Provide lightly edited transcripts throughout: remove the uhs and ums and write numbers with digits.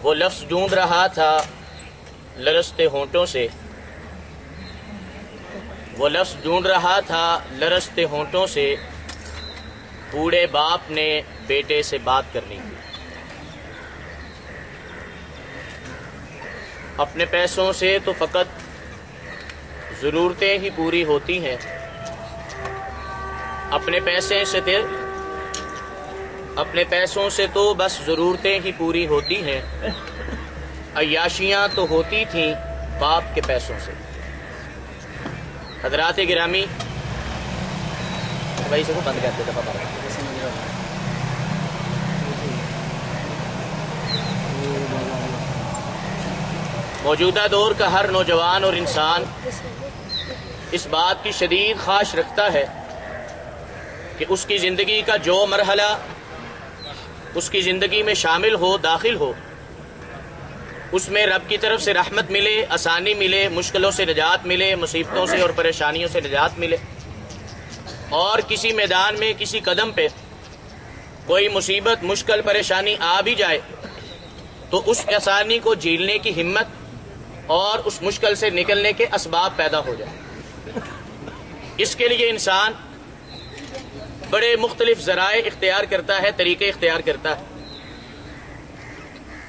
وہ لفظ ڈھونڈ رہا تھا لرزتے ہونٹوں سے، وہ لفظ ڈھونڈ رہا تھا لرزتے ہونٹوں سے، بوڑھے باپ نے بیٹے سے بات کرنی تھی۔ اپنے پیسوں سے تو فقط ضرورتیں ہی پوری ہوتی ہیں، اپنے پیسوں سے تو بس ضرورتیں ہی پوری ہوتی ہیں، عیاشیاں تو ہوتی تھیں باپ کے پیسوں سے۔ حضرات گرامی، بھائی سے کو بند کرتے دفعہ بار موجودہ دور کا ہر نوجوان اور انسان اس بات کی شدید خواہش رکھتا ہے کہ اس کی زندگی کا جو مرحلہ اس کی زندگی میں شامل ہو، داخل ہو، اس میں رب کی طرف سے رحمت ملے، آسانی ملے، مشکلوں سے نجات ملے، مصیبتوں سے اور پریشانیوں سے نجات ملے، اور کسی میدان میں کسی قدم پہ کوئی مصیبت، مشکل، پریشانی آ بھی جائے تو اس آسانی کو جھیلنے کی ہمت اور اس مشکل سے نکلنے کے اسباب پیدا ہو جائے۔ اس کے لیے انسان بڑے مختلف ذرائع اختیار کرتا ہے، طریقے اختیار کرتا ہے۔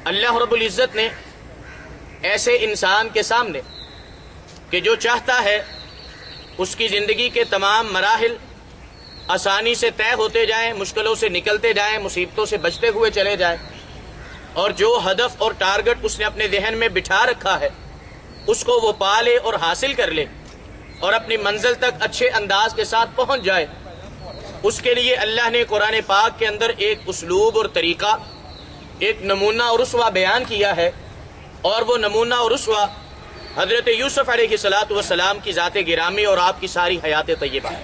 اللہ رب العزت نے ایسے انسان کے سامنے کہ جو چاہتا ہے اس کی زندگی کے تمام مراحل آسانی سے طے ہوتے جائیں، مشکلوں سے نکلتے جائیں، مصیبتوں سے بچتے ہوئے چلے جائیں، اور جو ہدف اور ٹارگٹ اس نے اپنے ذہن میں بٹھا رکھا ہے اس کو وہ پا لے اور حاصل کر لے اور اپنی منزل تک اچھے انداز کے ساتھ پہنچ جائے، اس کے لیے اللہ نے قرآن پاک کے اندر ایک اسلوب اور طریقہ، ایک نمونہ اور اسوہ بیان کیا ہے، اور وہ نمونہ اور اسوہ حضرت یوسف علیہ السلام کی ذات گرامی اور آپ کی ساری حیات طیبہ ہے۔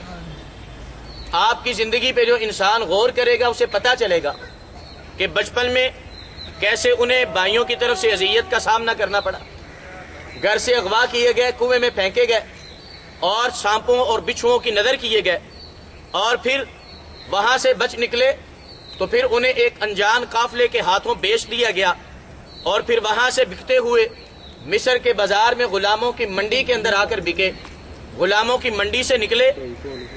آپ کی زندگی پہ جو انسان غور کرے گا اسے پتہ چلے گا کہ بچپن میں کیسے انہیں بھائیوں کی طرف سے اذیت کا سامنا کرنا پڑا، گھر سے اغوا کیے گئے، کنویں میں پھینکے گئے، اور سانپوں اور بچھوؤں کی نظر کیے گئے، اور پھر وہاں سے بچ نکلے تو پھر انہیں ایک انجان قافلے کے ہاتھوں بیچ دیا گیا، اور پھر وہاں سے بکتے ہوئے مصر کے بازار میں غلاموں کی منڈی کے اندر آ کر بکے۔ غلاموں کی منڈی سے نکلے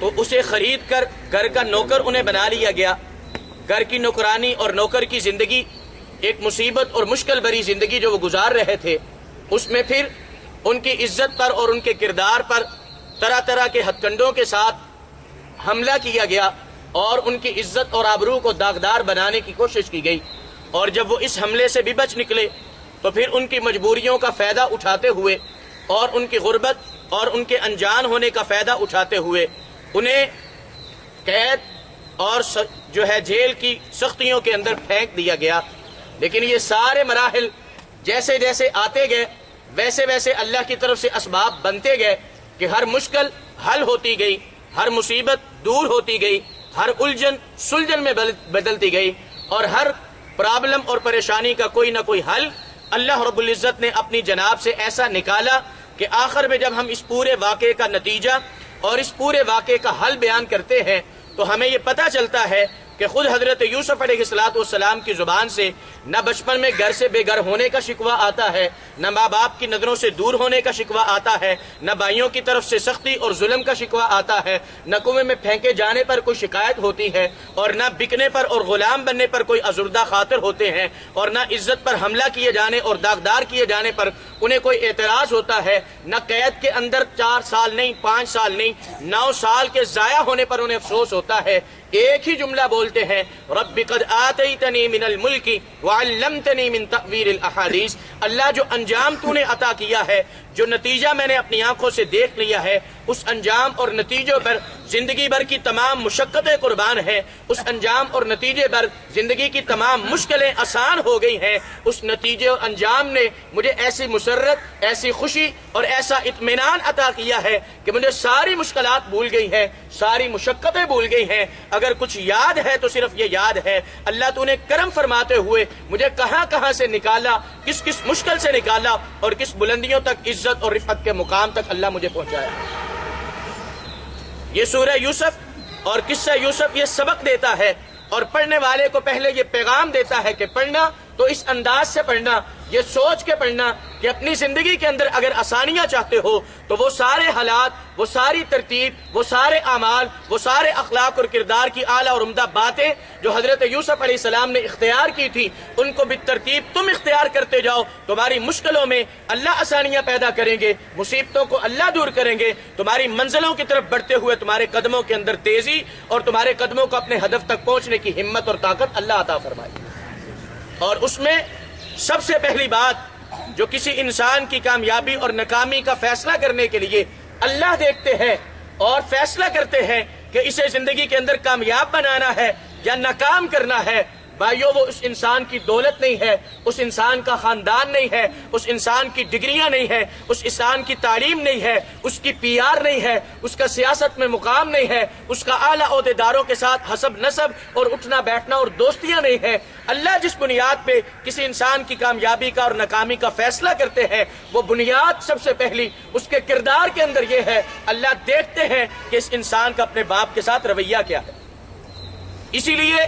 تو اسے خرید کر گھر کا نوکر انہیں بنا لیا گیا۔ گھر کی نوکرانی اور نوکر کی زندگی، ایک مصیبت اور مشکل بری زندگی جو وہ گزار رہے تھے، اس میں پھر ان کی عزت پر اور ان کے کردار پر طرح طرح کے ہتھ کنڈوں کے ساتھ حملہ کیا گیا، اور ان کی عزت اور آبرو کو داغدار بنانے کی کوشش کی گئی، اور جب وہ اس حملے سے بھی بچ نکلے تو پھر ان کی مجبوریوں کا فائدہ اٹھاتے ہوئے اور ان کی غربت اور ان کے انجان ہونے کا فائدہ اٹھاتے ہوئے انہیں قید اور جو ہے جیل کی سختیوں کے اندر پھینک دیا گیا۔ لیکن یہ سارے مراحل جیسے جیسے آتے گئے ویسے ویسے اللہ کی طرف سے اسباب بنتے گئے کہ ہر مشکل حل ہوتی گئی، ہر مصیبت دور ہوتی گئی، ہر الجھن سلجھن میں بدلتی گئی، اور ہر پرابلم اور پریشانی کا کوئی نہ کوئی حل اللہ رب العزت نے اپنی جناب سے ایسا نکالا کہ آخر میں جب ہم اس پورے واقعے کا نتیجہ اور اس پورے واقعے کا حل بیان کرتے ہیں تو ہمیں یہ پتہ چلتا ہے کہ خود حضرت یوسف علیہ السلام کی زبان سے نہ بچپن میں گھر سے بے گھر ہونے کا شکوہ آتا ہے، نہ ماں باپ کی نظروں سے دور ہونے کا شکوہ آتا ہے، نہ بھائیوں کی طرف سے سختی اور ظلم کا شکوہ آتا ہے، نہ کنویں میں پھینکے جانے پر کوئی شکایت ہوتی ہے، اور نہ بکنے پر اور غلام بننے پر کوئی ازردہ خاطر ہوتے ہیں، اور نہ عزت پر حملہ کیے جانے اور داغدار کیے جانے پر انہیں کوئی اعتراض ہوتا ہے، نہ قید کے اندر 4 سال نہیں، 5 سال نہیں، 9 سال کے ضائع ہونے پر انہیں افسوس ہوتا ہے۔ ایک ہی جملہ بولتے ہیں، رب قد آتیتنی من الملک وعلمتنی من تأویل الاحادیث، اللہ جو انجام تو نے عطا کیا ہے، جو نتیجہ میں نے اپنی آنکھوں سے دیکھ لیا ہے، اس انجام اور نتیجوں پر زندگی بھر کی تمام مشقتیں قربان ہیں، اس انجام اور نتیجے پر زندگی کی تمام مشکلیں آسان ہو گئی ہیں، اس نتیجے اور انجام نے مجھے ایسی مسرت، ایسی خوشی اور ایسا اطمینان عطا کیا ہے کہ مجھے ساری مشکلات بھول گئی ہیں، ساری مشقتیں بھول گئی ہیں، اگر کچھ یاد ہے تو صرف یہ یاد ہے اللہ تو نے کرم فرماتے ہوئے مجھے کہاں کہاں سے نکالا، کس کس مشکل سے نکالا، اور کس بلندیوں تک، عزت اور رفعت کے مقام تک اللہ مجھے پہنچایا۔ یہ سورہ یوسف اور قصہ یوسف یہ سبق دیتا ہے، اور پڑھنے والے کو پہلے یہ پیغام دیتا ہے کہ پڑھنا تو اس انداز سے پڑھنا، یہ سوچ کے پڑھنا کہ اپنی زندگی کے اندر اگر آسانیاں چاہتے ہو تو وہ سارے حالات، وہ ساری ترتیب، وہ سارے اعمال، وہ سارے اخلاق اور کردار کی اعلیٰ اور عمدہ باتیں جو حضرت یوسف علیہ السلام نے اختیار کی تھی، ان کو بالترتیب تم اختیار کرتے جاؤ. تمہاری مشکلوں میں اللہ آسانیاں پیدا کریں گے، مصیبتوں کو اللہ دور کریں گے، تمہاری منزلوں کی طرف بڑھتے ہوئے تمہارے قدموں کے اندر تیزی اور تمہارے قدموں کو اپنے ہدف تک پہنچنے کی ہمت اور طاقت اللہ عطا فرمائے. اور اس میں سب سے پہلی بات جو کسی انسان کی کامیابی اور ناکامی کا فیصلہ کرنے کے لیے اللہ دیکھتے ہیں اور فیصلہ کرتے ہیں کہ اسے زندگی کے اندر کامیاب بنانا ہے یا ناکام کرنا ہے، بھائیو وہ اس انسان کی دولت نہیں ہے، اس انسان کا خاندان نہیں ہے، اس انسان کی ڈگریاں نہیں ہے، اس انسان کی تعلیم نہیں ہے، اس کی پی آر نہیں ہے، اس کا سیاست میں مقام نہیں ہے، اس کا اعلیٰ عہدیداروں کے ساتھ حسب نسب اور اٹھنا بیٹھنا اور دوستیاں نہیں ہے. اللہ جس بنیاد پہ کسی انسان کی کامیابی کا اور ناکامی کا فیصلہ کرتے ہیں وہ بنیاد سب سے پہلی اس کے کردار کے اندر یہ ہے. اللہ دیکھتے ہیں کہ اس انسان کا اپنے باپ کے ساتھ رویہ کیا ہے. اسی لیے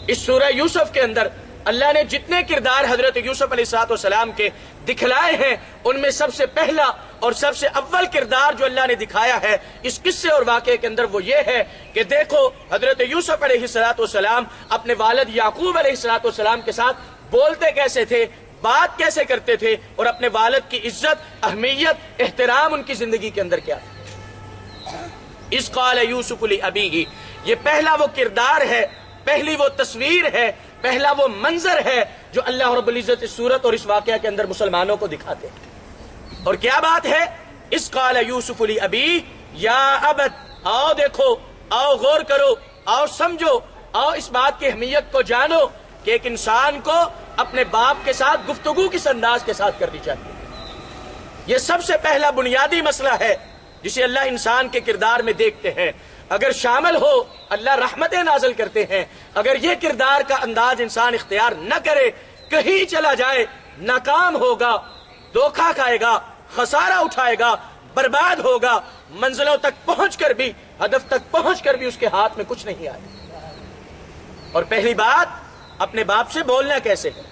اس سورہ یوسف کے اندر اللہ نے جتنے کردار حضرت یوسف علیہ السلام کے دکھلائے ہیں ان میں سب سے پہلا اور سب سے اول کردار جو اللہ نے دکھایا ہے اس قصے اور واقعے کے اندر وہ یہ ہے کہ دیکھو حضرت یوسف علیہ السلام اپنے والد یعقوب علیہ السلام کے ساتھ بولتے کیسے تھے، بات کیسے کرتے تھے، اور اپنے والد کی عزت، اہمیت، احترام ان کی زندگی کے اندر کیا تھا. اذ قال یوسف لأبیہ، یہ پہلا وہ کردار ہے، پہلی وہ تصویر ہے، پہلا وہ منظر ہے جو اللہ رب العزت اس صورت اور اس واقعہ کے اندر مسلمانوں کو دکھاتے ہیں. اور کیا بات ہے؟ اذ قال یوسف لأبیہ یا ابت، آؤ دیکھو، آؤ غور کرو، آؤ سمجھو، آؤ اس بات کی اہمیت کو جانو کہ ایک انسان کو اپنے باپ کے ساتھ گفتگو کس انداز کے ساتھ کرنی چاہیے. یہ سب سے پہلا بنیادی مسئلہ ہے جسے اللہ انسان کے کردار میں دیکھتے ہیں. اگر شامل ہو اللہ رحمتیں نازل کرتے ہیں. اگر یہ کردار کا انداز انسان اختیار نہ کرے، کہیں چلا جائے ناکام ہوگا، دھوکہ کھائے گا، خسارہ اٹھائے گا، برباد ہوگا، منزلوں تک پہنچ کر بھی، ہدف تک پہنچ کر بھی اس کے ہاتھ میں کچھ نہیں آئے. اور پہلی بات اپنے باپ سے بولنا کیسے ہے،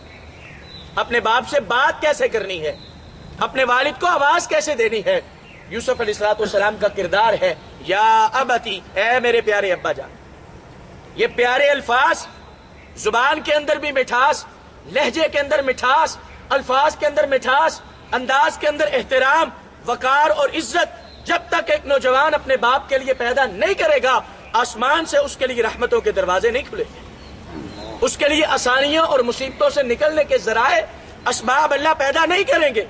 اپنے باپ سے بات کیسے کرنی ہے، اپنے والد کو آواز کیسے دینی ہے. یوسف علیہ السلام کا کردار ہے یا ابتی، اے میرے پیارے ابا جان. یہ پیارے الفاظ، زبان کے اندر بھی مٹھاس، لہجے کے اندر مٹھاس، الفاظ کے اندر مٹھاس، انداز کے اندر احترام، وقار اور عزت جب تک ایک نوجوان اپنے باپ کے لیے پیدا نہیں کرے گا آسمان سے اس کے لیے رحمتوں کے دروازے نہیں کھلیں گے. اس کے لیے آسانیوں اور مصیبتوں سے نکلنے کے ذرائع، اسباب اللہ پیدا نہیں کریں گے.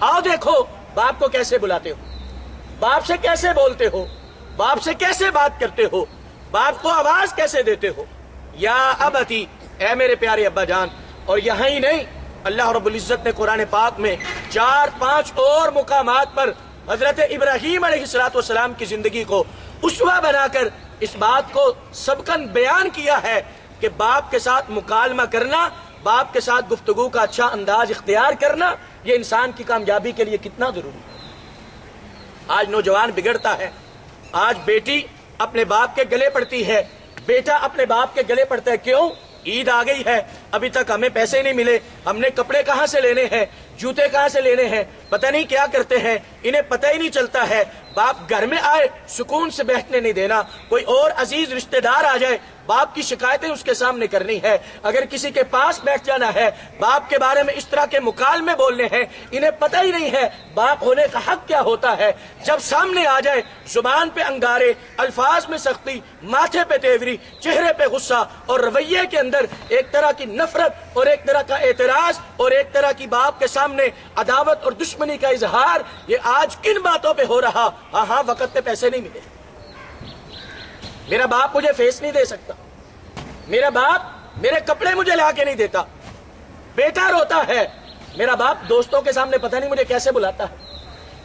آؤ دیکھو باپ کو کیسے بلاتے ہو، باپ سے کیسے بولتے ہو، باپ سے کیسے بات کرتے ہو، باپ کو آواز کیسے دیتے ہو. یا ابتی، اے میرے پیارے ابا جان. اور یہاں ہی نہیں، اللہ رب العزت نے قرآن پاک میں 4-5 اور مقامات پر حضرت ابراہیم علیہ السلام کی زندگی کو اسوہ بنا کر اس بات کو سبقاً بیان کیا ہے کہ باپ کے ساتھ مکالمہ کرنا، باپ کے ساتھ گفتگو کا اچھا انداز اختیار کرنا یہ انسان کی کامیابی کے لیے کتنا ضروری ہے. آج نوجوان بگڑتا ہے، آج بیٹی اپنے باپ کے گلے پڑتی ہے، بیٹا اپنے باپ کے گلے پڑتا ہے. کیوں؟ عید آ گئی ہے، ابھی تک ہمیں پیسے نہیں ملے، ہم نے کپڑے کہاں سے لینے ہیں، جوتے کہاں سے لینے ہیں، پتہ نہیں کیا کرتے ہیں، انہیں پتہ ہی نہیں چلتا ہے. باپ گھر میں آئے سکون سے بیٹھنے نہیں دینا، کوئی اور عزیز رشتہ دار آ جائے باپ کی شکایتیں اس کے سامنے کرنی ہے. اگر کسی کے پاس بیٹھ جانا ہے باپ کے بارے میں اس طرح کے مکالمے بولنے ہیں، انہیں پتہ ہی نہیں ہے باپ ہونے کا حق کیا ہوتا ہے. جب سامنے آ جائے زبان پہ انگارے، الفاظ میں سختی، ماتھے پہ تیوری، چہرے پہ غصہ اور رویے کے اندر ایک طرح کی نفرت اور ایک طرح کا اعتراض اور ایک طرح کی باپ کے سامنے عداوت اور دشمنی کا اظہار، یہ آج کن باتوں پہ ہو رہا؟ ہاں وقت پہ پیسے نہیں ملے، میرا باپ مجھے فیس نہیں دے سکتا، میرا باپ میرے کپڑے مجھے لا کے نہیں دیتا، بیٹا روتا ہے، میرا باپ دوستوں کے سامنے پتہ نہیں مجھے کیسے بلاتا ہے.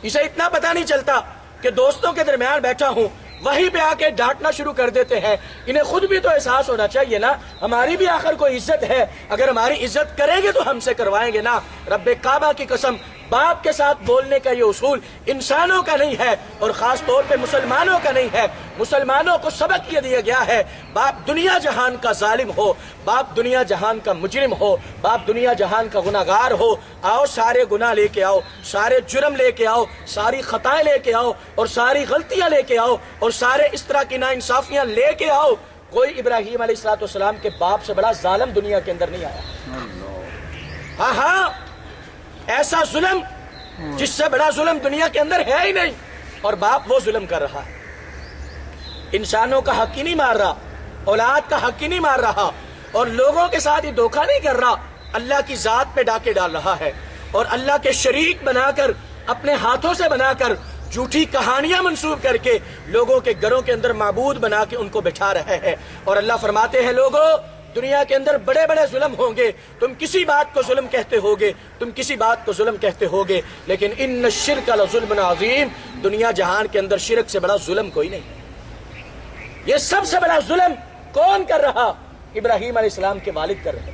اسے اتنا پتہ نہیں چلتا کہ دوستوں کے درمیان بیٹھا ہوں وہیں پہ آ کے ڈانٹنا شروع کر دیتے ہیں. انہیں خود بھی تو احساس ہونا چاہیے نا، ہماری بھی آخر کوئی عزت ہے، اگر ہماری عزت کریں گے تو ہم سے کروائیں گے نا. رب کعبہ کی قسم باپ کے ساتھ بولنے کا یہ اصول انسانوں کا نہیں ہے اور خاص طور پہ مسلمانوں کا نہیں ہے. مسلمانوں کو سبق یہ دیا گیا ہے باپ دنیا جہان کا ظالم ہو, باپ دنیا جہان کا مجرم ہو, باپ دنیا جہان کا گناہگار ہو, آؤ سارے گناہ لے کے آؤ, سارے جرم لے کے آؤ, ساری خطائیں لے کے آؤ اور ساری غلطیاں لے کے آؤ اور سارے اس طرح کی ناانصافیاں لے کے آؤ. کوئی ابراہیم علیہ السلام کے باپ سے بڑا ظالم دنیا کے اندر نہیں آیا. ہاں ایسا ظلم جس سے بڑا ظلم دنیا کے اندر ہے ہی نہیں, اور باپ وہ ظلم کر رہا ہے. انسانوں کا حق ہی نہیں مار رہا, اولاد کا حق ہی نہیں مار رہا, اور لوگوں کے ساتھ ہی دھوکہ نہیں کر رہا, اللہ کی ذات پہ ڈاکے ڈال رہا ہے اور اللہ کے شریک بنا کر اپنے ہاتھوں سے بنا کر جھوٹی کہانیاں منسوب کر کے لوگوں کے گھروں کے اندر معبود بنا کے ان کو بٹھا رہے ہیں. اور اللہ فرماتے ہیں لوگوں دنیا کے اندر بڑے بڑے ظلم ہوں گے, تم کسی بات کو ظلم کہتے ہوگے, تم کسی بات کو ظلم کہتے ہوگے, لیکن ان الشرک لظلم عظیم, دنیا جہان کے اندر شرک سے بڑا ظلم کوئی نہیں. یہ سب سے بڑا ظلم کون کر رہا؟ ابراہیم علیہ السلام کے والد کر رہے.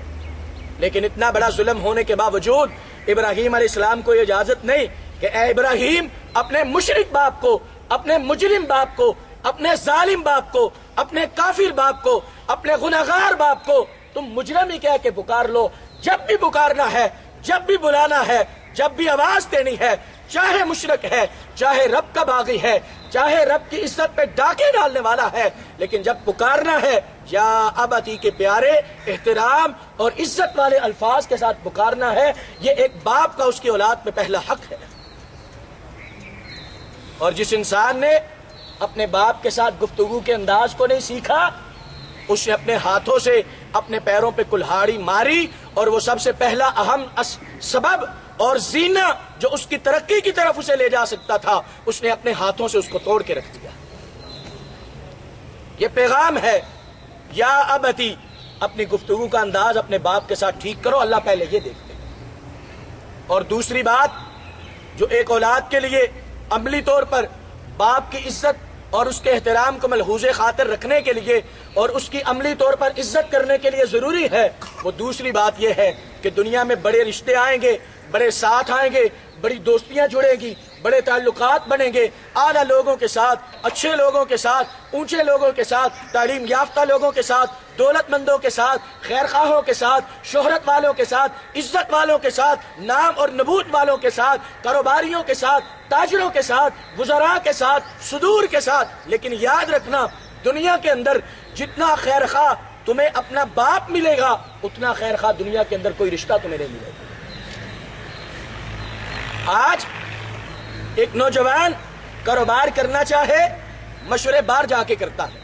لیکن اتنا بڑا ظلم ہونے کے باوجود ابراہیم علیہ السلام کو یہ اجازت نہیں کہ اے ابراہیم اپنے مشرک باپ کو, اپنے مجرم باپ کو, اپنے ظالم باپ کو, اپنے کافر باپ کو, اپنے گناہگار باپ کو تم مجرم ہی کہہ کے پکار لو. جب بھی پکارنا ہے, جب بھی بلانا ہے, جب بھی آواز دینی ہے, چاہے مشرک ہے, چاہے رب کا باغی ہے, چاہے رب کی عزت پہ ڈاکے ڈالنے والا ہے, لیکن جب پکارنا ہے یا ابتی کے پیارے احترام اور عزت والے الفاظ کے ساتھ پکارنا ہے. یہ ایک باپ کا اس کی اولاد پہ پہلا حق ہے. اور جس انسان نے اپنے باپ کے ساتھ گفتگو کے انداز کو نہیں سیکھا, اس نے اپنے ہاتھوں سے اپنے پیروں پہ کلہاڑی ماری, اور وہ سب سے پہلا اہم سبب اور زینہ جو اس کی ترقی کی طرف اسے لے جا سکتا تھا, اس نے اپنے ہاتھوں سے اس کو توڑ کے رکھ دیا. یہ پیغام ہے یا ابتی, اپنی گفتگو کا انداز اپنے باپ کے ساتھ ٹھیک کرو, اللہ پہلے یہ دیکھتے. اور دوسری بات جو ایک اولاد کے لیے عملی طور پر باپ کی عزت اور اس کے احترام کو ملحوظ خاطر رکھنے کے لیے اور اس کی عملی طور پر عزت کرنے کے لیے ضروری ہے, وہ دوسری بات یہ ہے کہ دنیا میں بڑے رشتے آئیں گے, بڑے ساتھ آئیں گے, بڑی دوستیاں جڑیں گی, بڑے تعلقات بنیں گے, اعلیٰ لوگوں کے ساتھ, اچھے لوگوں کے ساتھ, اونچے لوگوں کے ساتھ, تعلیم یافتہ لوگوں کے ساتھ, دولت مندوں کے ساتھ, خیر خواہوں کے ساتھ, شہرت والوں کے ساتھ, عزت والوں کے ساتھ, نام اور نبوت والوں کے ساتھ, کاروباریوں کے ساتھ, تاجروں کے ساتھ, وزراء کے ساتھ, صدور کے ساتھ. لیکن یاد رکھنا دنیا کے اندر جتنا خیر خواہ تمہیں اپنا باپ ملے گا, اتنا خیر خواہ دنیا کے اندر کوئی رشتہ تمہیں نہیں ملے گا. آج ایک نوجوان کاروبار کرنا چاہے مشورے باہر جا کے کرتا ہے.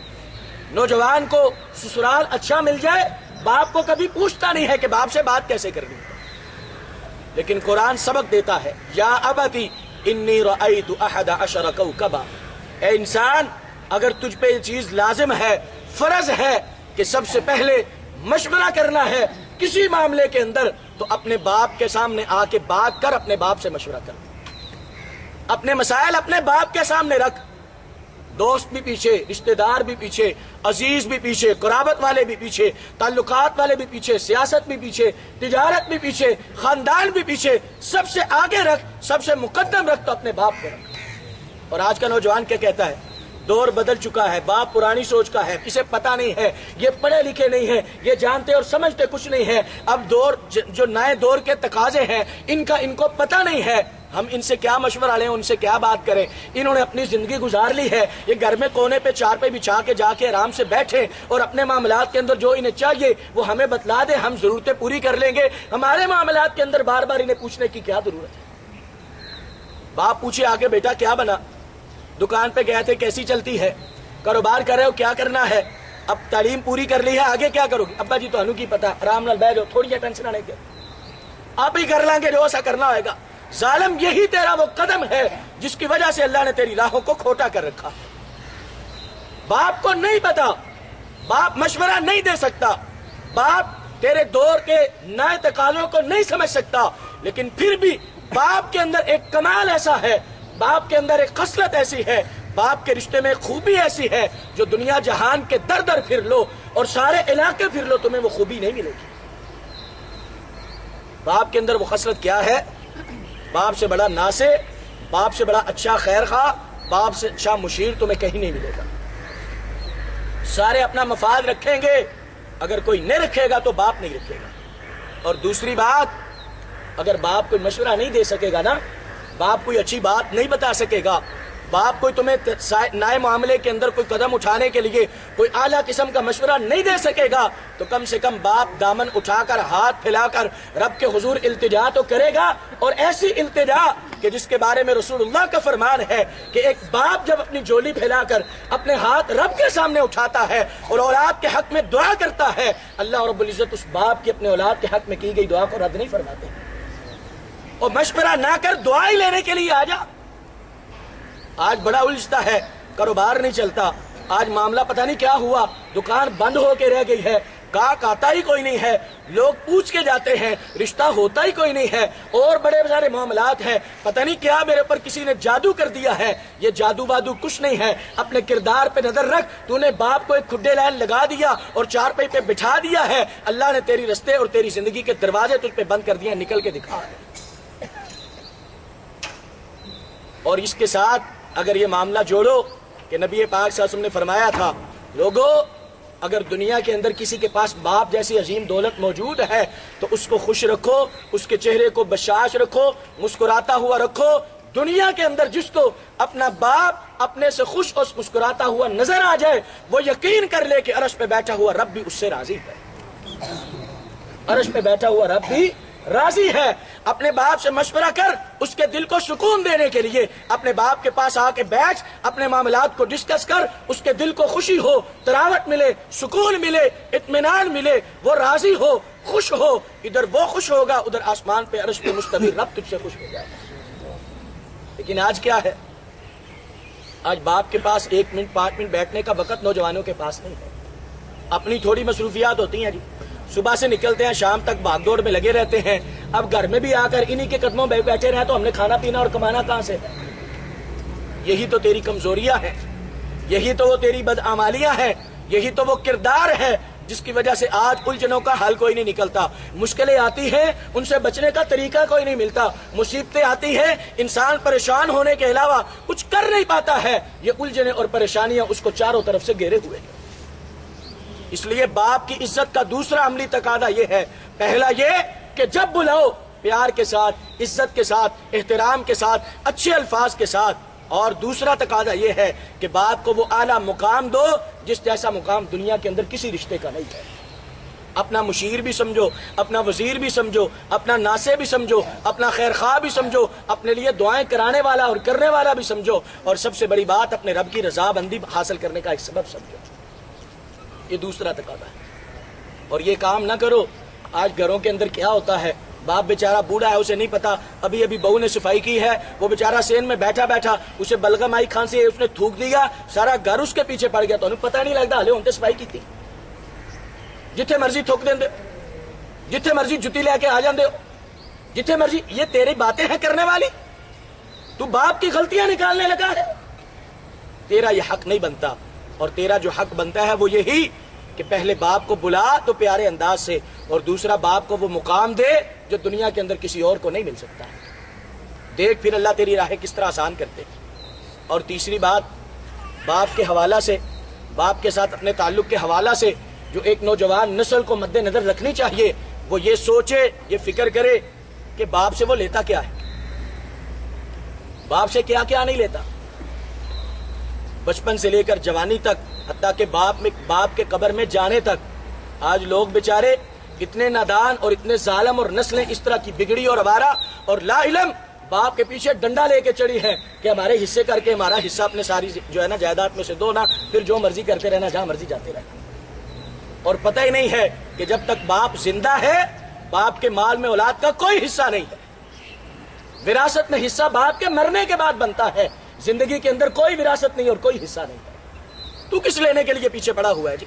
نوجوان کو سسرال اچھا مل جائے, باپ کو کبھی پوچھتا نہیں ہے کہ باپ سے بات کیسے کرنی ہے. لیکن قرآن سبق دیتا ہے یا ابتی انی رأیت احد عشر کوکبا, اے انسان اگر تجھ پہ یہ چیز لازم ہے, فرض ہے کہ سب سے پہلے مشورہ کرنا ہے کسی معاملے کے اندر, تو اپنے باپ کے سامنے آ کے بات کر, اپنے باپ سے مشورہ کر, اپنے مسائل اپنے باپ کے سامنے رکھ. دوست بھی پیچھے, رشتہ دار بھی پیچھے, عزیز بھی پیچھے, قرابت والے بھی پیچھے, تعلقات والے بھی پیچھے, سیاست بھی پیچھے, تجارت بھی پیچھے, خاندان بھی پیچھے, سب سے آگے رکھ, سب سے مقدم رکھ تو اپنے باپ کو رکھ. اور آج کا نوجوان کیا کہتا ہے؟ دور بدل چکا ہے, باپ پرانی سوچ کا ہے, اسے پتہ نہیں ہے, یہ پڑھے لکھے نہیں ہیں, یہ جانتے اور سمجھتے کچھ نہیں ہے. اب دور جو نئے دور کے تقاضے ہیں ان کو پتہ نہیں ہے. ہم ان سے کیا مشورہ لیں, ان سے کیا بات کریں؟ انہوں نے اپنی زندگی گزار لی ہے, یہ گھر میں کونے پہ چار پہ بچھا کے جا کے آرام سے بیٹھے اور اپنے معاملات کے اندر جو انہیں چاہیے وہ ہمیں بتلا دیں, ہم ضرورتیں پوری کر لیں گے. ہمارے معاملات کے اندر بار بار انہیں پوچھنے کی کیا ضرورت ہے؟ باپ پوچھے آگے بیٹا کیا بنا, دکان پہ گئے تھے کیسی چلتی ہے, کاروبار کر رہے ہو کیا کرنا ہے, اب تعلیم پوری کر لی ہے آگے کیا کرو گے؟ ابا جی تو ہنو کی پتا, آرام نال بیٹھ جاؤ, تھوڑی جی ٹینشن آنے کے آپ ہی کر لیں گے جو ایسا کرنا ہوئے گا. ظالم یہی تیرا وہ قدم ہے جس کی وجہ سے اللہ نے تیری راہوں کو کھوٹا کر رکھا. باپ کو نہیں پتا, باپ مشورہ نہیں دے سکتا, باپ تیرے دور کے نئے تقاضوں کو نہیں سمجھ سکتا, لیکن پھر بھی باپ کے اندر ایک کمال ایسا ہے, باپ کے اندر ایک خصلت ایسی ہے, باپ کے رشتے میں خوبی ایسی ہے جو دنیا جہان کے در در پھر لو اور سارے علاقے پھر لو تمہیں وہ خوبی نہیں ملے گی. باپ کے اندر وہ خصلت کیا ہے؟ باپ سے بڑا ناصح، باپ سے بڑا اچھا خیر خواہ، باپ سے اچھا مشیر تمہیں کہیں نہیں ملے گا۔ سارے اپنا مفاد رکھیں گے، اگر کوئی نہیں رکھے گا تو باپ نہیں رکھے گا۔ اور دوسری بات، اگر باپ کوئی مشورہ نہیں دے سکے گا نا، باپ کوئی اچھی بات نہیں بتا سکے گا، باپ کوئی تمہیں نئے معاملے کے اندر کوئی قدم اٹھانے کے لیے کوئی اعلیٰ قسم کا مشورہ نہیں دے سکے گا، تو کم سے کم باپ دامن اٹھا کر ہاتھ پھیلا کر رب کے حضور التجا تو کرے گا، اور ایسی التجا کہ جس کے بارے میں رسول اللہ کا فرمان ہے کہ ایک باپ جب اپنی جولی پھیلا کر اپنے ہاتھ رب کے سامنے اٹھاتا ہے اور اولاد کے حق میں دعا کرتا ہے، اللہ رب العزت اس باپ کی اپنے اولاد کے حق میں کی گئی دعا کو رد نہیں فرماتے۔ اور مشورہ نہ کر دعا ہی لینے کے لیے آ جا۔ آج بڑا الجھتا ہے، کاروبار نہیں چلتا، آج معاملہ پتہ نہیں کیا ہوا، دکان بند ہو کے رہ گئی ہے، گاہک آتا ہی کوئی نہیں ہے، لوگ پوچھ کے جاتے ہیں، رشتہ ہوتا ہی کوئی نہیں ہے، اور بڑے سارے معاملات ہیں، پتہ نہیں کیا میرے اوپر کسی نے جادو کر دیا ہے۔ یہ جادو وادو کچھ نہیں ہے، اپنے کردار پہ نظر رکھ۔ تو نے باپ کو ایک کھڈے لائن لگا دیا اور چارپائی پہ بٹھا دیا ہے، اللہ نے تیری رستے اور تیری زندگی کے دروازے تجھ پہ بند کر دیے، نکل کے دکھا۔ اور اس کے ساتھ اگر یہ معاملہ جوڑو کہ نبی پاک صلی اللہ علیہ وسلم نے فرمایا تھا، لوگو اگر دنیا کے اندر کسی کے پاس باپ جیسی عظیم دولت موجود ہے تو اس کو خوش رکھو، اس کے چہرے کو بشاش رکھو، مسکراتا ہوا رکھو۔ دنیا کے اندر جس کو اپنا باپ اپنے سے خوش اور مسکراتا ہوا نظر آ جائے، وہ یقین کر لے کہ عرش پہ بیٹھا ہوا رب بھی اس سے راضی ہے، عرش پہ بیٹھا ہوا رب بھی راضی ہے۔ اپنے باپ سے مشورہ کر، اس کے دل کو سکون دینے کے لیے اپنے باپ کے پاس آ کے بیٹھ، اپنے معاملات کو ڈسکس کر، اس کے دل کو خوشی ہو، تراوٹ ملے، سکون ملے، اطمینان ملے، وہ راضی ہو، خوش ہو۔ ادھر وہ خوش ہوگا، ادھر آسمان پہ عرش پہ مستوی رب تجھ سے خوش ہو جائے گا۔ لیکن آج کیا ہے؟ آج باپ کے پاس 1 منٹ 5 منٹ بیٹھنے کا وقت نوجوانوں کے پاس نہیں ہے۔ اپنی تھوڑی مصروفیات ہوتی ہیں جی، صبح سے نکلتے ہیں، شام تک بھاگ دوڑ میں لگے رہتے ہیں، اب گھر میں بھی آ کر انہی کے قدموں میں بیٹھے رہے تو ہم نے کھانا پینا اور کمانا کہاں سے؟ یہی تو تیری کمزوریاں ہیں، یہی تو وہ تیری بدعمالیاں ہیں، یہی تو وہ کردار ہے جس کی وجہ سے آج الجھنوں کا حل کوئی نہیں نکلتا۔ مشکلیں آتی ہیں، ان سے بچنے کا طریقہ کوئی نہیں ملتا، مصیبتیں آتی ہیں، انسان پریشان ہونے کے علاوہ کچھ کر نہیں پاتا ہے۔ یہ الجھنیں اور پریشانیاں اس کو چاروں طرف سے گھیرے ہوئے ہیں۔ اس لیے باپ کی عزت کا دوسرا عملی تقاضا یہ ہے، پہلا یہ کہ جب بلاؤ پیار کے ساتھ، عزت کے ساتھ، احترام کے ساتھ، اچھے الفاظ کے ساتھ، اور دوسرا تقاضا یہ ہے کہ باپ کو وہ اعلیٰ مقام دو جس جیسا مقام دنیا کے اندر کسی رشتے کا نہیں ہے۔ اپنا مشیر بھی سمجھو، اپنا وزیر بھی سمجھو، اپنا ناصح بھی سمجھو، اپنا خیر خواہ بھی سمجھو، اپنے لیے دعائیں کرانے والا اور کرنے والا بھی سمجھو، اور سب سے بڑی بات اپنے رب کی رضا بندی حاصل کرنے کا ایک سبب سمجھو۔ یہ دوسرا تقاضا ہے۔ اور یہ کام نہ کرو۔ آج گھروں کے اندر کیا ہوتا ہے، باپ بیچارہ بوڑھا ہے، اسے نہیں پتا، ابھی بہو نے صفائی کی ہے، وہ بیچارہ سین میں بیٹھا بیٹھا اسے بلغم آئی، کھانسی ہے، اس نے تھوک دیا، سارا گھر اس کے پیچھے پڑ گیا، تو انہیں پتہ نہیں لگتا ہلے انہیں صفائی کی تھی۔ جتھے مرضی تھوک دیں دے، جتھے مرضی جتی لے کے آ جاندے ہو، جتھے مرضی، یہ تیری باتیں ہیں کرنے والی؟ تو باپ کی غلطیاں نکالنے لگا ہے۔ تیرا یہ حق نہیں بنتا، اور تیرا جو حق بنتا ہے وہ یہی کہ پہلے باپ کو بلا تو پیارے انداز سے، اور دوسرا باپ کو وہ مقام دے جو دنیا کے اندر کسی اور کو نہیں مل سکتا۔ دیکھ پھر اللہ تیری راہیں کس طرح آسان کرتے۔ اور تیسری بات، باپ کے حوالہ سے، باپ کے ساتھ اپنے تعلق کے حوالہ سے جو ایک نوجوان نسل کو مد نظر رکھنی چاہیے، وہ یہ سوچے، یہ فکر کرے کہ باپ سے وہ لیتا کیا ہے، باپ سے کیا کیا نہیں لیتا۔ بچپن سے لے کر جوانی تک، حتیٰ کہ باپ کے قبر میں جانے تک، آج لوگ بیچارے اتنے نادان اور اتنے ظالم، اور نسلیں اس طرح کی بگڑی اور آوارہ اور لا علم باپ کے پیچھے ڈنڈا لے کے چڑھی ہے کہ ہمارے حصے کر کے ہمارا حصہ اپنے ساری جو ہے نا جائیداد میں سے دو نا، پھر جو مرضی کرتے رہنا، جہاں مرضی جاتے رہنا۔ اور پتہ ہی نہیں ہے کہ جب تک باپ زندہ ہے، باپ کے مال میں اولاد کا کوئی حصہ نہیں ہے۔ وراثت میں حصہ باپ کے مرنے کے بعد بنتا ہے، زندگی کے اندر کوئی وراثت نہیں اور کوئی حصہ نہیں ہے۔ تو کس لینے کے لیے پیچھے پڑا ہوا ہے جی؟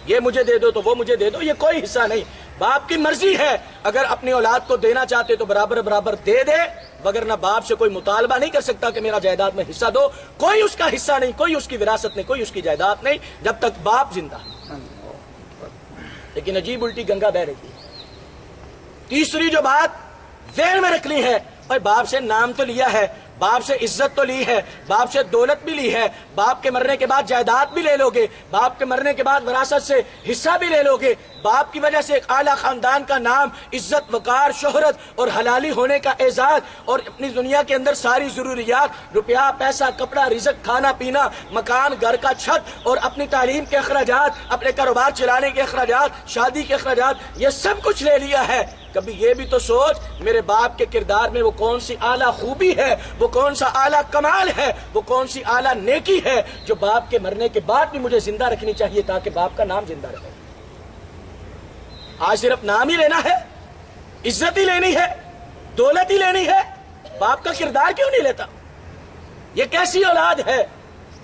یہ مجھے دے دو تو وہ مجھے دے دو، یہ کوئی حصہ نہیں۔ باپ کی مرضی ہے، اگر اپنی اولاد کو دینا چاہتے تو برابر برابر دے دے، وگرنہ باپ سے کوئی مطالبہ نہیں کر سکتا کہ میرا جائیداد میں حصہ دو۔ کوئی اس کا حصہ نہیں، کوئی اس کی وراثت نہیں، کوئی اس کی جائیداد نہیں جب تک باپ زندہ ہے۔ لیکن عجیب الٹی گنگا بہ رہی ہے۔ تیسری جو بات ذہن میں رکھنی ہے اور باپ سے نام تو لیا ہے، باپ سے عزت تو لی ہے، باپ سے دولت بھی لی ہے، باپ کے مرنے کے بعد جائیداد بھی لے لو گے، باپ کے مرنے کے بعد وراثت سے حصہ بھی لے لو گے، باپ کی وجہ سے ایک اعلیٰ خاندان کا نام، عزت، وقار، شہرت اور حلالی ہونے کا اعزاز، اور اپنی دنیا کے اندر ساری ضروریات، روپیہ، پیسہ، کپڑا، رزق، کھانا پینا، مکان، گھر کا چھت، اور اپنی تعلیم کے اخراجات، اپنے کاروبار چلانے کے اخراجات، شادی کے اخراجات، یہ سب کچھ لے لیا ہے۔ کبھی یہ بھی تو سوچ میرے باپ کے کردار میں وہ کون سی اعلیٰ خوبی ہے، وہ کون سا اعلیٰ کمال ہے، وہ کون سی اعلیٰ نیکی ہے جو باپ کے مرنے کے بعد بھی مجھے زندہ رکھنی چاہیے تاکہ باپ کا نام زندہ رہے۔ آج صرف نام ہی لینا ہے، عزت ہی لینی ہے، دولت ہی لینی ہے، باپ کا کردار کیوں نہیں لیتا؟ یہ کیسی اولاد ہے،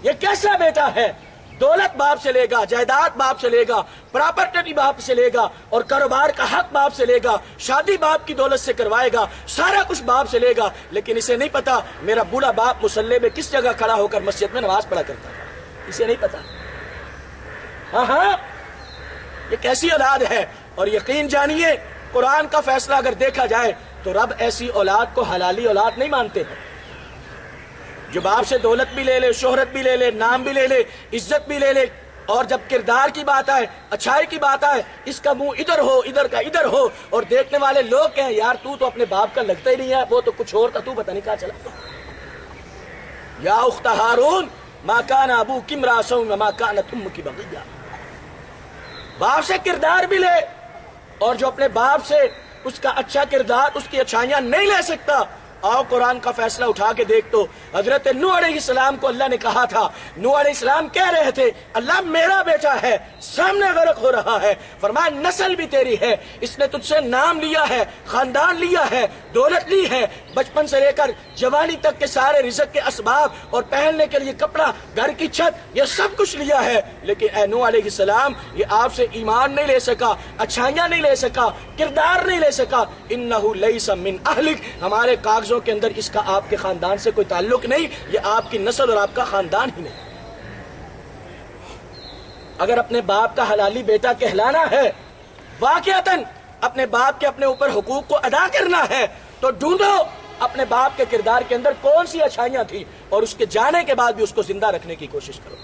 یہ کیسا بیٹا ہے؟ دولت باپ سے لے گا، جائیداد باپ سے لے گا، پراپرٹی باپ سے لے گا، اور کاروبار کا حق باپ سے لے گا، شادی باپ کی دولت سے کروائے گا، سارا کچھ باپ سے لے گا، لیکن اسے نہیں پتا میرا بوڑھا باپ مصلی میں کس جگہ کھڑا ہو کر مسجد میں نماز پڑھا کرتا ہے، اسے نہیں پتا۔ ہاں یہ کیسی اولاد ہے؟ اور یقین جانیے قرآن کا فیصلہ اگر دیکھا جائے تو رب ایسی اولاد کو حلالی اولاد نہیں مانتے ہیں، جو باپ سے دولت بھی لے لے، شہرت بھی لے لے، نام بھی لے لے، عزت بھی لے لے، اور جب کردار کی بات آئے، اچھائی کی بات آئے، اس کا منہ ادھر ہو، ادھر کا ادھر ہو، اور دیکھنے والے لوگ کہیں یار تو اپنے باپ کا لگتا ہی نہیں ہے، وہ تو کچھ اور تھا، تو پتہ نہیں کہاں چلا۔ یا اخت ہارون ما کان ابوک امرأ سوء وما کانت امک بغیہ۔ باپ سے کردار بھی لے، اور جو اپنے باپ سے اس کا اچھا کردار، اس کی اچھائیاں نہیں لے سکتا، آؤ قرآن کا فیصلہ اٹھا کے دیکھ تو حضرت نوح علیہ السلام کو اللہ نے کہا تھا، نوح علیہ السلام کہہ رہے تھے اللہ میرا بیٹا ہے، سامنے غرق ہو رہا ہے، فرمایا نسل بھی تیری ہے، اس نے تجھ سے نام لیا ہے، خاندان لیا ہے، دولت لی ہے، بچپن سے لے کر جوانی تک کے سارے رزق کے اسباب اور پہننے کے لیے کپڑا، گھر کی چھت، یہ سب کچھ لیا ہے، لیکن اے نوح علیہ السلام یہ آپ سے ایمان نہیں لے سکا، اچھائیاں نہیں لے سکا، کردار نہیں لے سکا، انہو لیس من اہلک، ہمارے کاغذوں کے اندر اس کا آپ کے خاندان سے کوئی تعلق نہیں، یہ آپ کی نسل اور آپ کا خاندان ہی نہیں۔ اگر اپنے باپ کا حلالی بیٹا کہلانا ہے، واقعتاً اپنے باپ کے اپنے اوپر حقوق کو ادا کرنا ہے، تو ڈھونڈو اپنے باپ کے کردار کے اندر کون سی اچھائیاں تھی، اور اس کے جانے کے بعد بھی اس کو زندہ رکھنے کی کوشش کرو۔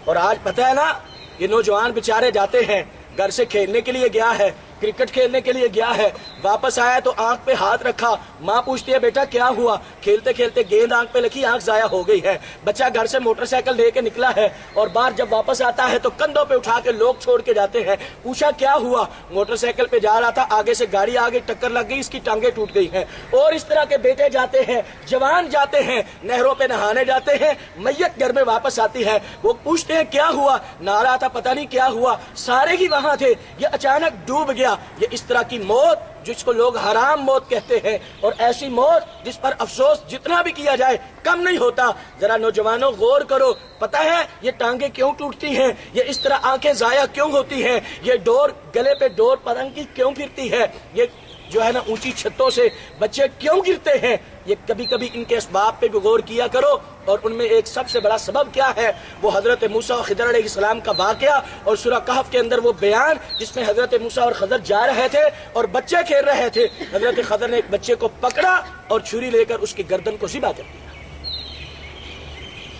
اور آج پتہ ہے نا یہ نوجوان بیچارے جاتے ہیں، گھر سے کھیلنے کے لیے گیا ہے، کرکٹ کھیلنے کے لیے گیا ہے، واپس آیا تو آنکھ پہ ہاتھ رکھا، ماں پوچھتی ہے بیٹا کیا ہوا؟ کھیلتے کھیلتے گیند آنکھ پہ لگی، آنکھ ضائع ہو گئی ہے۔ بچہ گھر سے موٹر سائیکل لے کے نکلا ہے، اور باہر جب واپس آتا ہے تو کندھوں پہ اٹھا کے لوگ چھوڑ کے جاتے ہیں، پوچھا کیا ہوا؟ موٹر سائیکل پہ جا رہا تھا، آگے سے گاڑی آ گئی، ٹکر لگ گئی، اس کی ٹانگیں ٹوٹ گئی ہیں۔ اور اس طرح کے بیٹے جاتے ہیں، جوان جاتے ہیں، نہروں پہ نہانے جاتے ہیں، میت گھر میں واپس آتی ہے، وہ پوچھتے ہیں کیا ہوا؟ نہا رہا تھا، پتہ نہیں کیا ہوا، سارے ہی وہاں تھے، یہ اچانک ڈوب گیا۔ یہ اس طرح کی موت جس کو لوگ حرام موت کہتے ہیں، اور ایسی موت جس پر افسوس جتنا بھی کیا جائے کم نہیں ہوتا۔ ذرا نوجوانوں غور کرو، پتہ ہے یہ ٹانگیں کیوں ٹوٹتی ہیں؟ یہ اس طرح آنکھیں ضائع کیوں ہوتی ہیں؟ یہ ڈور گلے پہ ڈور پتنگ کی کیوں پھرتی ہے؟ یہ جو ہے نا اونچی چھتوں سے بچے کیوں گرتے ہیں؟ یہ کبھی کبھی ان کے اسباب پہ بھی غور کیا کرو، اور ان میں ایک سب سے بڑا سبب کیا ہے؟ وہ حضرت موسیٰ اور خضر علیہ السلام کا واقعہ، اور سورہ کہف کے اندر وہ بیان جس میں حضرت موسیٰ اور خضر جا رہے تھے اور بچے کھیل رہے تھے، حضرت خضر نے ایک بچے کو پکڑا اور چھری لے کر اس کی گردن کو ذبح کر دیا۔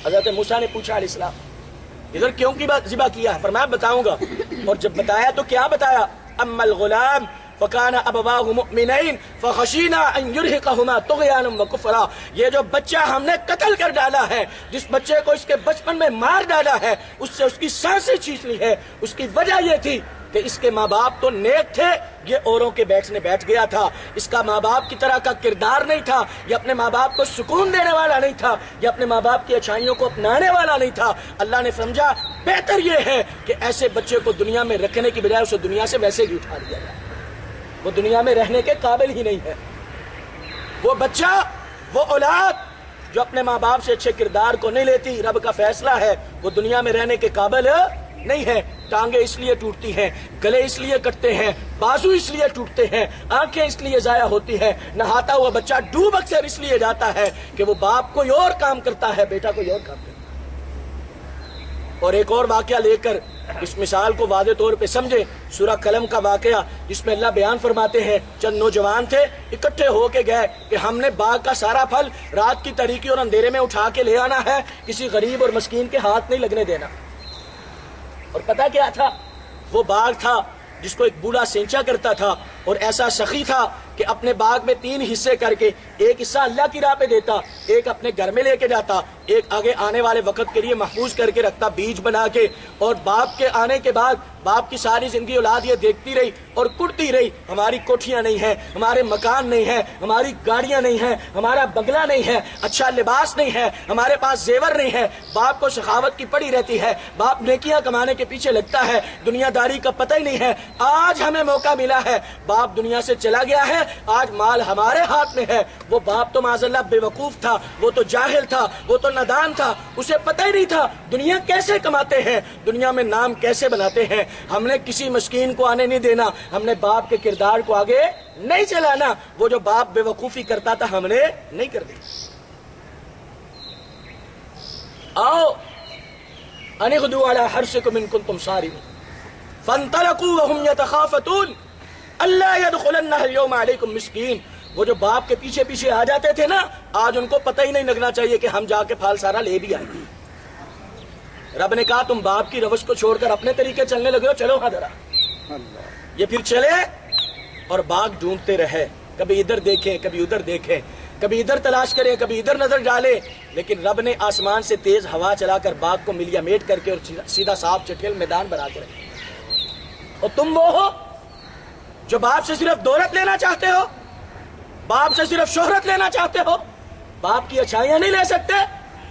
حضرت موسیٰ نے پوچھا علیہ السلام ادھر کیوں کی بات ذبح کیا ہے؟ فرمایا بتاؤں گا، اور جب بتایا تو کیا بتایا؟ اما الغلام فکان ابواہ مؤمنین فخشینا ان یرہقہما طغیانا وکفرا، یہ جو بچہ ہم نے قتل کر ڈالا ہے، جس بچے کو اس کے بچپن میں مار ڈالا ہے، اس سے اس کی سانسیں چھین لی ہے، اس کی وجہ یہ تھی کہ اس کے ماں باپ تو نیک تھے، یہ اوروں کے بیٹھ گیا تھا، اس کا ماں باپ کی طرح کا کردار نہیں تھا، یہ اپنے ماں باپ کو سکون دینے والا نہیں تھا، یہ اپنے ماں باپ کی اچھائیوں کو اپنانے والا نہیں تھا۔ اللہ نے سمجھا بہتر یہ ہے کہ ایسے بچے کو دنیا میں رکھنے کی بجائے اسے دنیا سے ویسے ہی اٹھا دیا جائے، وہ دنیا میں رہنے کے قابل ہی نہیں ہے۔ وہ بچہ، وہ اولاد جو اپنے ماں باپ سے اچھے کردار کو نہیں لیتی، رب کا فیصلہ ہے وہ دنیا میں رہنے کے قابل نہیں ہے۔ ٹانگیں اس لیے ٹوٹتی ہیں، گلے اس لیے کٹتے ہیں، بازو اس لیے ٹوٹتے ہیں، آنکھیں اس لیے ضائع ہوتی ہیں، نہاتا ہوا بچہ ڈوب اکثر اس لیے جاتا ہے کہ وہ باپ کوئی اور کام کرتا ہے، بیٹا کوئی اور کام کرتا ہے۔ اور ایک اور واقعہ لے کر اس مثال کو واضح طور پہ سمجھے۔ سورہ قلم کا واقعہ جس میں اللہ بیان فرماتے ہیں چند نوجوان تھے، اکٹھے ہو کے گئے کہ ہم نے باغ کا سارا پھل رات کی تاریکی اور اندھیرے میں اٹھا کے لے آنا ہے، کسی غریب اور مسکین کے ہاتھ نہیں لگنے دینا۔ اور پتہ کیا تھا؟ وہ باغ تھا جس کو ایک بوڑھا سینچا کرتا تھا، اور ایسا سخی تھا کہ اپنے باغ میں 3 حصے کر کے ایک حصہ اللہ کی راہ پہ دیتا، ایک اپنے گھر میں لے کے جاتا، ایک آگے آنے والے وقت کے لیے محفوظ کر کے رکھتا بیج بنا کے۔ اور باپ کے آنے کے بعد باپ کی ساری زندگی اولاد یہ دیکھتی رہی اور کڑتی رہی، ہماری کوٹھیاں نہیں ہیں، ہمارے مکان نہیں ہیں، ہماری گاڑیاں نہیں ہیں، ہمارا بنگلہ نہیں ہے، اچھا لباس نہیں ہے، ہمارے پاس زیور نہیں ہے۔ باپ کو سخاوت کی پڑی رہتی ہے، باپ نیکیاں کمانے کے پیچھے لگتا ہے، دنیا داری کا پتہ ہی نہیں ہے۔ آج ہمیں موقع ملا ہے، باپ دنیا سے چلا گیا ہے، آج مال ہمارے ہاتھ میں ہے۔ وہ باپ تو معاذ اللہ بے وقوف تھا، وہ تو جاہل تھا، وہ تو نادان تھا، اسے پتہ ہی نہیں تھا دنیا کیسے کماتے ہیں، دنیا میں نام کیسے بناتے ہیں۔ ہم نے کسی مسکین کو آنے نہیں دینا، ہم نے باپ کے کردار کو آگے نہیں چلانا۔ وہ جو باپ بے وقوفی کرتا تھا ہم نے نہیں کر دی۔ آؤ انغدوا علی حرثکم ان کنتم صارمین فانطلقوا وهم يتخافتون الا يدخلنها اليوم عليكم مسکین۔ وہ جو باپ کے پیچھے پیچھے آ جاتے تھے نا، آج ان کو پتہ ہی نہیں لگنا چاہیے کہ ہم جا کے پھال سارا لے بھی آئیں گے۔ رب نے کہا تم باپ کی روش کو چھوڑ کر اپنے طریقے چلنے لگے ہو، چلو ہاں ذرا۔ یہ پھر چلے اور باغ ڈھونڈتے رہے، کبھی ادھر دیکھیں کبھی ادھر دیکھیں، کبھی ادھر تلاش کریں کبھی ادھر نظر ڈالیں، لیکن رب نے آسمان سے تیز ہوا چلا کر باغ کو ملیا میٹ کر کے اور سیدھا صاف چٹیل میدان بنا کے رکھا۔ اور تم وہ ہو جو باپ سے صرف دولت لینا چاہتے ہو، باپ سے صرف شہرت لینا چاہتے ہو، باپ کی اچھائیاں نہیں لے سکتے۔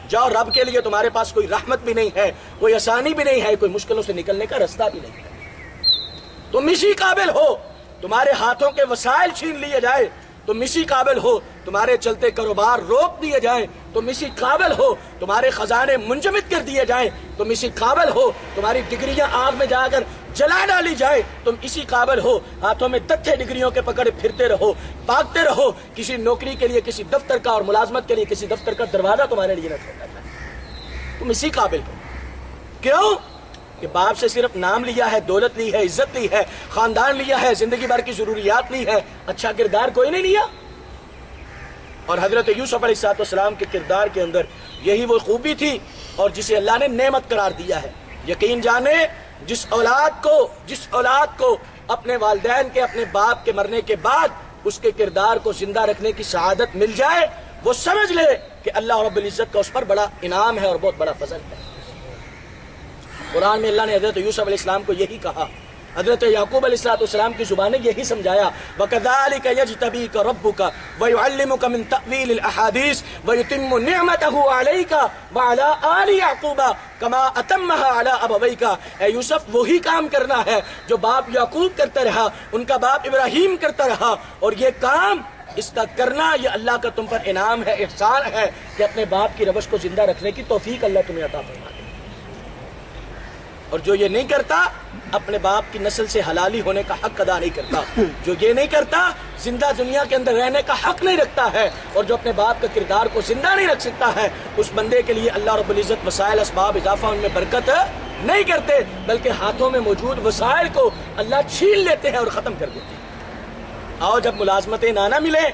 جاؤ، رب کے لیے تمہارے پاس کوئی رحمت بھی نہیں ہے، کوئی آسانی بھی نہیں ہے، کوئی مشکلوں سے نکلنے کا راستہ بھی نہیں ہے۔ تم اسی قابل ہو تمہارے ہاتھوں کے وسائل چھین لیے جائے، تم اسی قابل ہو تمہارے چلتے کاروبار روک دیے جائیں، تم اسی قابل ہو تمہارے خزانے منجمد کر دیے جائیں، تم اسی قابل ہو تمہاری ڈگریاں آگ میں جا کر جلا ڈالی جائے، تم اسی قابل ہو ہاتھوں میں دتھے ڈگریوں کے پکڑے پھرتے رہو، بھاگتے رہو، کسی نوکری کے لیے کسی دفتر کا اور ملازمت کے لیے کسی دفتر کا دروازہ تمہارے لیے نہ کھولتا ہے۔ تم اسی قابل ہو۔ کیوں؟ کہ باپ سے صرف نام لیا ہے، دولت لی ہے، عزت لی ہے، خاندان لیا ہے، زندگی بھر کی ضروریات لی ہے، اچھا کردار کوئی نہیں لیا۔ اور حضرت یوسف علیہ السلام کے کردار کے اندر یہی وہ خوبی تھی اور جسے اللہ نے نعمت قرار دیا ہے۔ یقین جانے جس اولاد کو اپنے والدین کے، اپنے باپ کے مرنے کے بعد اس کے کردار کو زندہ رکھنے کی سعادت مل جائے، وہ سمجھ لے کہ اللہ رب العزت کا اس پر بڑا انعام ہے اور بہت بڑا فضل ہے۔ قرآن میں اللہ نے حضرت یوسف علیہ السلام کو یہی کہا، حضرت یعقوب علیہ السلام کی زبان نے یہی سمجھایا، وَكَذَلِكَ يَجْتَبِيكَ رَبُّكَ وَيُعَلِّمُكَ مِن تَأْوِيلِ الْأَحَادِيثِ وَيُتِمُّ نِعْمَتَهُ عَلَيْكَ وَعَلَىٰ آلِ يَعْقُوبَ كَمَا أَتَمَّهَا عَلَىٰ أَبَوَيْكَ۔ اے یوسف، وہی کام کرنا ہے جو باپ یعقوب کرتا رہا، ان کا باپ ابراہیم کرتا رہا، اور یہ کام اس کا کرنا یہ اللہ کا تم پر انعام ہے، احسان ہے کہ اپنے باپ کی روش کو زندہ رکھنے کی توفیق اللہ تمہیں عطا فرما دے۔ اور جو یہ نہیں کرتا اپنے باپ کی نسل سے حلالی ہونے کا حق ادا نہیں کرتا، جو یہ نہیں کرتا زندہ دنیا کے اندر رہنے کا حق نہیں رکھتا ہے، اور جو اپنے باپ کا کردار کو زندہ نہیں رکھ سکتا ہے، اس بندے کے لیے اللہ رب العزت وسائل، اسباب، اضافہ ان میں برکت نہیں کرتے، بلکہ ہاتھوں میں موجود وسائل کو اللہ چھین لیتے ہیں اور ختم کر دیتے ہیں۔ آؤ، جب ملازمتیں نہ ملیں،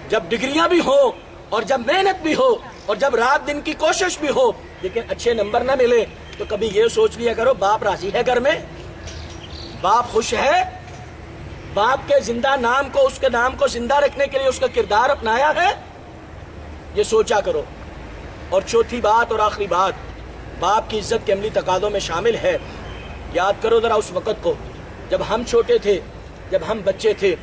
جب ڈگریاں بھی ہو اور جب محنت بھی ہو اور جب رات دن کی کوشش بھی ہو، لیکن اچھے نمبر نہ ملے، تو کبھی یہ سوچ لیا کرو باپ راضی ہے گھر میں، باپ خوش ہے، باپ کے زندہ نام کو، اس کے نام کو زندہ رکھنے کے لیے اس کا کردار اپنایا ہے، یہ سوچا کرو۔ اور چوتھی بات اور آخری بات باپ کی عزت کے عملی تقاضوں میں شامل ہے، یاد کرو ذرا اس وقت کو جب ہم چھوٹے تھے، جب ہم بچے تھے،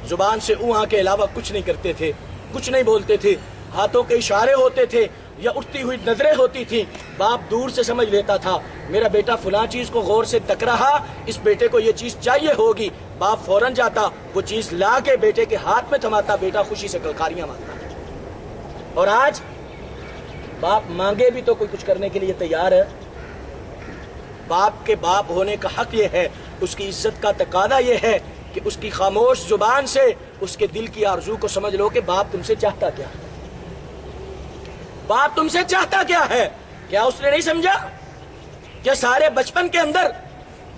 زبان سے اُوہاں کے علاوہ کچھ نہیں کرتے تھے، کچھ نہیں بولتے تھے، ہاتھوں کے اشارے ہوتے تھے یا اٹھتی ہوئی نظریں ہوتی تھی، باپ دور سے سمجھ لیتا تھا میرا بیٹا فلاں چیز کو غور سے تک رہا، اس بیٹے کو یہ چیز چاہیے ہوگی، باپ فوراً جاتا وہ چیز لا کے بیٹے کے ہاتھ میں تھماتا، بیٹا خوشی سے کلکاریاں مارتا۔ اور آج باپ مانگے بھی تو کوئی کچھ کرنے کے لیے تیار ہے؟ باپ کے باپ ہونے کا حق یہ ہے، اس کی عزت کا تقاضا یہ ہے کہ اس کی خاموش زبان سے اس کے دل کی آرزو کو سمجھ لو کہ باپ تم سے چاہتا کیا ہے، باپ تم سے چاہتا کیا ہے۔ کیا اس نے نہیں سمجھا کہ سارے بچپن کے اندر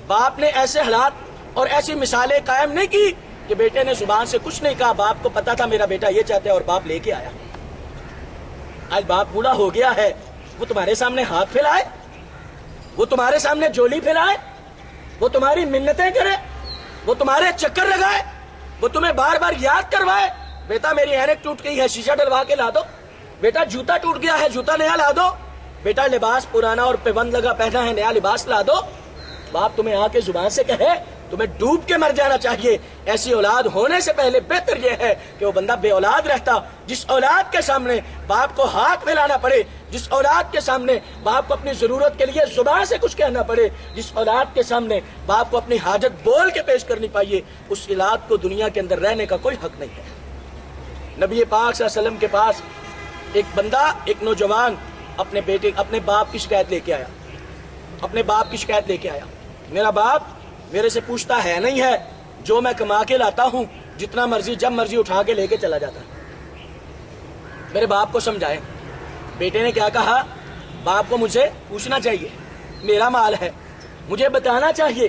باپ نے ایسے حالات اور ایسی مثالیں قائم نہیں کی کہ بیٹے نے زبان سے کچھ نہیں کہا، باپ کو پتا تھا میرا بیٹا یہ چاہتا ہے اور باپ لے کے آیا۔ آج باپ بوڑھا ہو گیا ہے، وہ تمہارے سامنے ہاتھ پھیلائے، وہ تمہارے سامنے جولی پھیلائے، وہ تمہاری منتیں کرے، وہ تمہارے چکر لگائے، وہ تمہیں بار بار یاد کروائے، بیٹا میری اینک ٹوٹ گئی ہے شیشہ ڈلوا کے لا دو، بیٹا جوتا ٹوٹ گیا ہے جوتا نیا لا دو، بیٹا لباس پرانا اور پیبند لگا پہنا ہے نیا لباس لا دو۔ باپ تمہیں آ کے زبان سے کہے، تمہیں ڈوب کے مر جانا چاہیے۔ ایسی اولاد ہونے سے پہلے بہتر یہ ہے کہ وہ بندہ بے اولاد رہتا، جس اولاد کے سامنے باپ کو ہاتھ پھیلانا پڑے، جس اولاد کے سامنے باپ کو اپنی ضرورت کے لیے زبان سے کچھ کہنا پڑے، جس اولاد کے سامنے باپ کو اپنی حاجت بول کے پیش کرنی پائیے، اس اولاد کو دنیا کے اندر رہنے کا کوئی حق نہیں ہے۔ نبی پاک صلی اللہ علیہ وسلم کے پاس ایک بندہ، ایک نوجوان اپنے باپ کی شکایت لے کے آیا، اپنے باپ کی شکایت لے کے آیا، میرا باپ میرے سے پوچھتا ہے نہیں ہے، جو میں کما کے لاتا ہوں جتنا مرضی جب مرضی اٹھا کے لے کے چلا جاتا ہے، میرے باپ کو سمجھائے۔ بیٹے نے کیا کہا، باپ کو مجھے پوچھنا چاہیے، میرا مال ہے، مجھے بتانا چاہیے،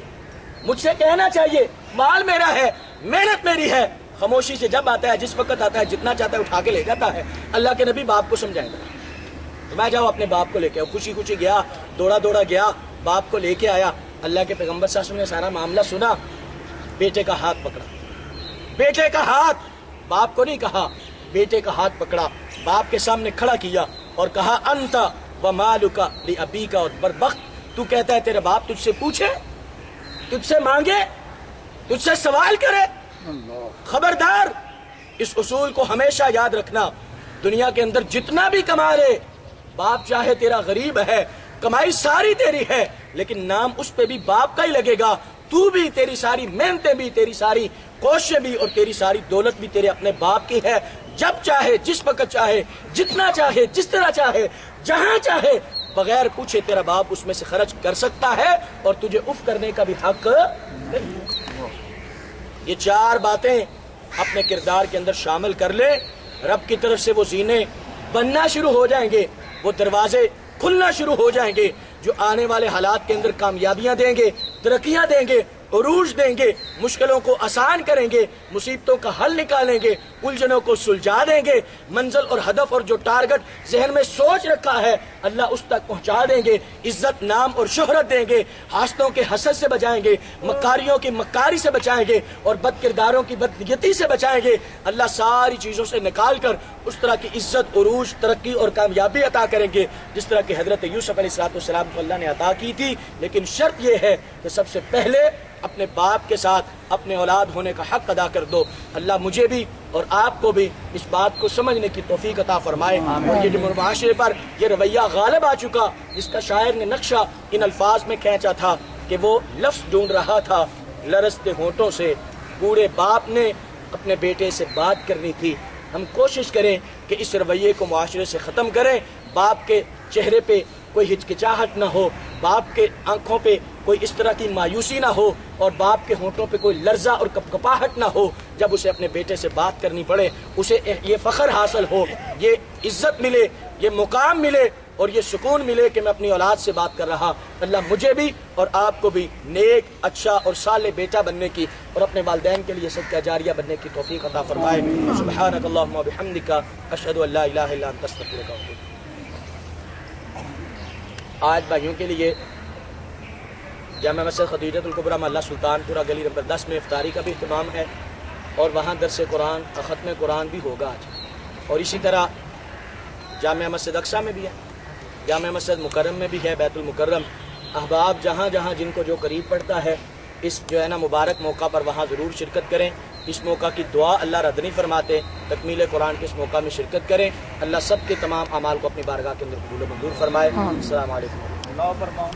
مجھ سے کہنا چاہیے، مال میرا ہے، محنت میری ہے۔ خاموشی سے جب آتا ہے، جس وقت آتا ہے، جتنا چاہتا ہے اٹھا کے لے جاتا ہے۔ اللہ کے نبی باپ کو سمجھائیں گا، تو میں جاؤ اپنے باپ کو لے کے آؤ۔ خوشی خوشی گیا، دوڑا دوڑا گیا، باپ کو لے کے آیا۔ اللہ کے پیغمبر صلی اللہ علیہ وسلم نے سارا معاملہ سنا، بیٹے کا ہاتھ پکڑا، بیٹے کا ہاتھ، باپ کو نہیں کہا، بیٹے کا ہاتھ پکڑا، باپ کے سامنے کھڑا کیا اور کہا انت ومالک لابیک، اور بدبخت تو کہتا ہے تیرا باپ تجھ سے پوچھے، تجھ سے مانگے، تجھ سے سوال کرے؟ خبردار، اس اصول کو ہمیشہ یاد رکھنا، دنیا کے اندر جتنا بھی کما لے، باپ چاہے تیرا غریب ہے، کمائی ساری تیری ہے، لیکن نام اس پہ بھی باپ کا ہی لگے گا۔ تو بھی، تیری ساری محنتیں بھی، تیری ساری کوششیں بھی اور تیری ساری دولت بھی تیرے اپنے باپ کی ہے۔ جب چاہے، جس وقت چاہے، جتنا چاہے، جس طرح چاہے، جہاں چاہے، بغیر پوچھے تیرا باپ اس میں سے خرچ کر سکتا ہے اور تجھے اف کرنے کا بھی حق نہیں۔ یہ چار باتیں اپنے کردار کے اندر شامل کر لے، رب کی طرف سے وہ زینے بننا شروع ہو جائیں گے، وہ دروازے کھلنا شروع ہو جائیں گے جو آنے والے حالات کے اندر کامیابیاں دیں گے، ترقیاں دیں گے، عروج دیں گے، مشکلوں کو آسان کریں گے، مصیبتوں کا حل نکالیں گے، الجھنوں کو سلجھا دیں گے، منزل اور ہدف اور جو ٹارگٹ ذہن میں سوچ رکھا ہے اللہ اس تک پہنچا دیں گے، عزت، نام اور شہرت دیں گے، حاسدوں کے حسد سے بچائیں گے، مکاریوں کی مکاری سے بچائیں گے اور بد کرداروں کی بدنیتی سے بچائیں گے۔ اللہ ساری چیزوں سے نکال کر اس طرح کی عزت، عروج، ترقی اور کامیابی عطا کریں گے جس طرح کہ حضرت یوسف علیہ السلام کو اللہ نے عطا کی تھی۔ لیکن شرط یہ ہے کہ سب سے پہلے اپنے باپ کے ساتھ اپنے اولاد ہونے کا حق ادا کر دو۔ اللہ مجھے بھی اور آپ کو بھی اس بات کو سمجھنے کی توفیق عطا فرمائے۔ اور یہ جو معاشرے پر یہ رویہ غالب آ چکا، جس کا شاعر نے نقشہ ان الفاظ میں کھینچا تھا کہ وہ لفظ ڈھونڈ رہا تھا لرزتے ہونٹوں سے، بوڑھے باپ نے اپنے بیٹے سے بات کرنی تھی۔ ہم کوشش کریں کہ اس رویے کو معاشرے سے ختم کریں، باپ کے چہرے پہ کوئی ہچکچاہٹ نہ ہو، باپ کے آنکھوں پہ کوئی اس طرح کی مایوسی نہ ہو اور باپ کے ہونٹوں پہ کوئی لرزہ اور کپکپاہٹ نہ ہو جب اسے اپنے بیٹے سے بات کرنی پڑے، اسے یہ فخر حاصل ہو، یہ عزت ملے، یہ مقام ملے اور یہ سکون ملے کہ میں اپنی اولاد سے بات کر رہا۔ اللہ مجھے بھی اور آپ کو بھی نیک، اچھا اور صالح بیٹا بننے کی اور اپنے والدین کے لیے صدقہ جاریہ بننے کی توفیق عطا فرمائے۔ سبحانک اللہم و بحمدک، اشہد ان لا الہ الا انت، استغفرک و اتوب الیک۔ آج بھائیوں کے لیے جامع مسجد خدیجۃ الکبریٰ محلہ سلطان پورہ گلی نمبر 10 میں افطاری کا بھی اہتمام ہے اور وہاں درس قرآن، ختم قرآن بھی ہوگا آج، اور اسی طرح جامع مسجد اقصیٰ میں بھی ہے، جامع مسجد مکرم میں بھی ہے، بیت المکرم۔ احباب جہاں جہاں جن کو جو قریب پڑتا ہے اس جو ہے نا مبارک موقع پر وہاں ضرور شرکت کریں۔ اس موقع کی دعا اللہ رد نہیں فرماتے، تکمیل قرآن کے اس موقع میں شرکت کریں۔ اللہ سب کے تمام اعمال کو اپنی بارگاہ کے اندر قبول و منظور فرمائے۔ السلام علیکم۔